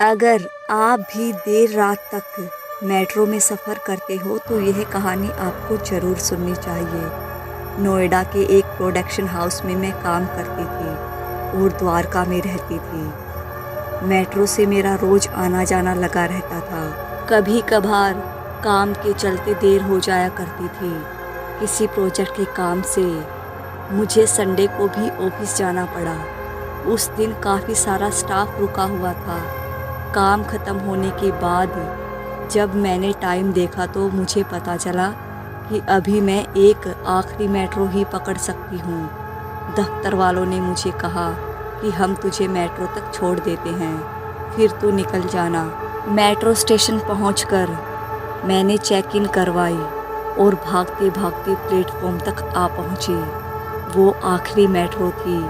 अगर आप भी देर रात तक मेट्रो में सफ़र करते हो तो यह कहानी आपको ज़रूर सुननी चाहिए। नोएडा के एक प्रोडक्शन हाउस में मैं काम करती थी और द्वारका में रहती थी। मेट्रो से मेरा रोज़ आना जाना लगा रहता था। कभी कभार काम के चलते देर हो जाया करती थी। किसी प्रोजेक्ट के काम से मुझे संडे को भी ऑफिस जाना पड़ा। उस दिन काफ़ी सारा स्टाफ रुका हुआ था। काम ख़त्म होने के बाद जब मैंने टाइम देखा तो मुझे पता चला कि अभी मैं एक आखिरी मेट्रो ही पकड़ सकती हूँ। दफ्तर वालों ने मुझे कहा कि हम तुझे मेट्रो तक छोड़ देते हैं, फिर तू निकल जाना। मेट्रो स्टेशन पहुंचकर मैंने चेक इन करवाई और भागते भागते प्लेटफॉर्म तक आ पहुँची। वो आखिरी मेट्रो थी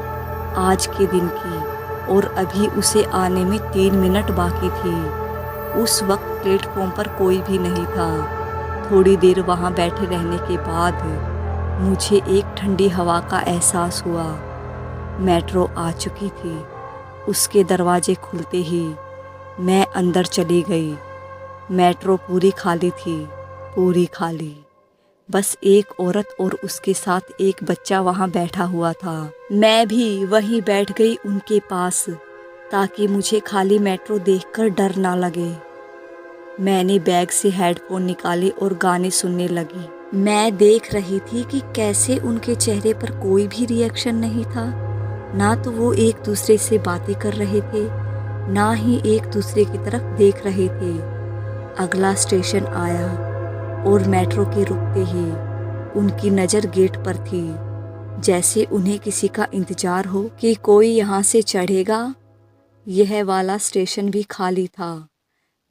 आज के दिन की और अभी उसे आने में 3 मिनट बाकी थी। उस वक्त प्लेटफॉर्म पर कोई भी नहीं था। थोड़ी देर वहाँ बैठे रहने के बाद मुझे एक ठंडी हवा का एहसास हुआ। मेट्रो आ चुकी थी। उसके दरवाजे खुलते ही मैं अंदर चली गई। मेट्रो पूरी खाली थी, पूरी खाली। बस एक औरत और उसके साथ एक बच्चा वहाँ बैठा हुआ था। मैं भी वहीं बैठ गई उनके पास ताकि मुझे खाली मेट्रो देखकर डर ना लगे। मैंने बैग से हेडफोन निकाले और गाने सुनने लगी। मैं देख रही थी कि कैसे उनके चेहरे पर कोई भी रिएक्शन नहीं था। ना तो वो एक दूसरे से बातें कर रहे थे, ना ही एक दूसरे की तरफ देख रहे थे। अगला स्टेशन आया और मेट्रो के रुकते ही उनकी नज़र गेट पर थी, जैसे उन्हें किसी का इंतज़ार हो कि कोई यहाँ से चढ़ेगा। यह वाला स्टेशन भी खाली था।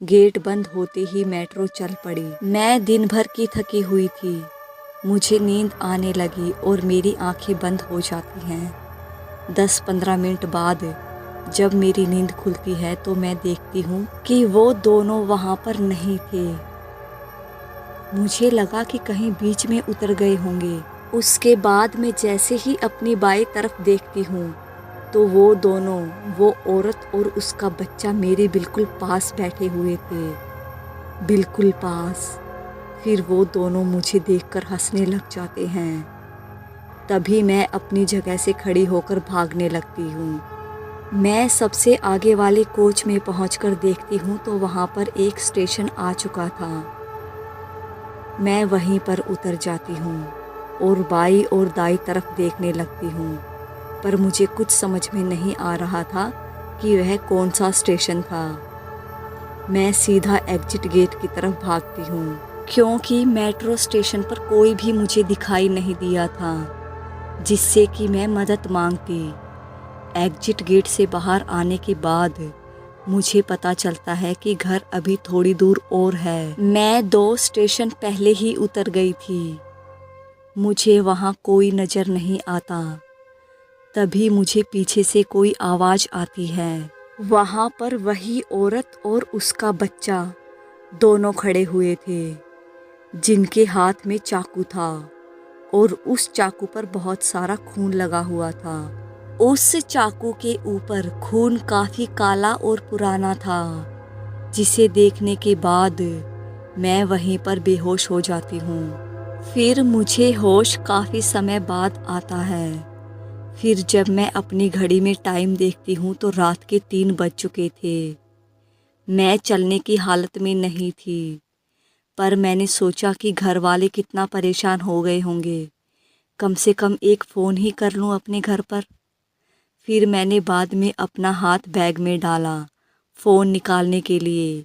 गेट बंद होते ही मेट्रो चल पड़ी। मैं दिन भर की थकी हुई थी। मुझे नींद आने लगी और मेरी आंखें बंद हो जाती हैं। 10-15 मिनट बाद जब मेरी नींद खुलती है तो मैं देखती हूँ कि वो दोनों वहाँ पर नहीं थे। मुझे लगा कि कहीं बीच में उतर गए होंगे। उसके बाद मैं जैसे ही अपनी बाएं तरफ देखती हूँ तो वो दोनों, वो औरत और उसका बच्चा मेरे बिल्कुल पास बैठे हुए थे, बिल्कुल पास। फिर वो दोनों मुझे देखकर हंसने लग जाते हैं। तभी मैं अपनी जगह से खड़ी होकर भागने लगती हूँ। मैं सबसे आगे वाले कोच में पहुँचकर देखती हूँ तो वहाँ पर एक स्टेशन आ चुका था। मैं वहीं पर उतर जाती हूँ और बाईं और दाईं तरफ देखने लगती हूँ, पर मुझे कुछ समझ में नहीं आ रहा था कि वह कौन सा स्टेशन था। मैं सीधा एग्जिट गेट की तरफ भागती हूँ, क्योंकि मेट्रो स्टेशन पर कोई भी मुझे दिखाई नहीं दिया था जिससे कि मैं मदद मांगती। एग्जिट गेट से बाहर आने के बाद मुझे पता चलता है कि घर अभी थोड़ी दूर और है। मैं 2 स्टेशन पहले ही उतर गई थी। मुझे वहाँ कोई नज़र नहीं आता। तभी मुझे पीछे से कोई आवाज़ आती है। वहाँ पर वही औरत और उसका बच्चा दोनों खड़े हुए थे, जिनके हाथ में चाकू था और उस चाकू पर बहुत सारा खून लगा हुआ था। उस चाकू के ऊपर खून काफ़ी काला और पुराना था, जिसे देखने के बाद मैं वहीं पर बेहोश हो जाती हूँ। फिर मुझे होश काफ़ी समय बाद आता है। फिर जब मैं अपनी घड़ी में टाइम देखती हूँ तो रात के 3 बज चुके थे। मैं चलने की हालत में नहीं थी, पर मैंने सोचा कि घर वाले कितना परेशान हो गए होंगे, कम से कम एक फ़ोन ही कर लूँ अपने घर पर। फिर मैंने बाद में अपना हाथ बैग में डाला फ़ोन निकालने के लिए,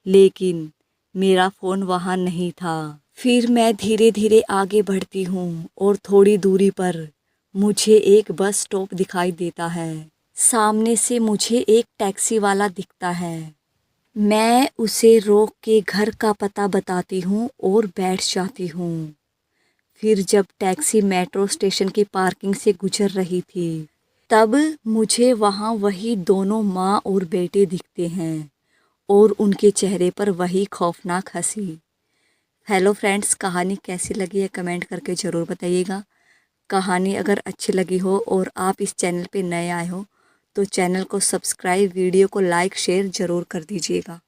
लेकिन मेरा फ़ोन वहाँ नहीं था। फिर मैं धीरे धीरे आगे बढ़ती हूँ और थोड़ी दूरी पर मुझे एक बस स्टॉप दिखाई देता है। सामने से मुझे एक टैक्सी वाला दिखता है। मैं उसे रोक के घर का पता बताती हूँ और बैठ जाती हूँ। फिर जब टैक्सी मेट्रो स्टेशन की पार्किंग से गुजर रही थी तब मुझे वहाँ वही दोनों माँ और बेटे दिखते हैं और उनके चेहरे पर वही खौफनाक हंसी। हेलो फ्रेंड्स, कहानी कैसी लगी है कमेंट करके ज़रूर बताइएगा। कहानी अगर अच्छी लगी हो और आप इस चैनल पे नए आए हो तो चैनल को सब्सक्राइब, वीडियो को लाइक शेयर ज़रूर कर दीजिएगा।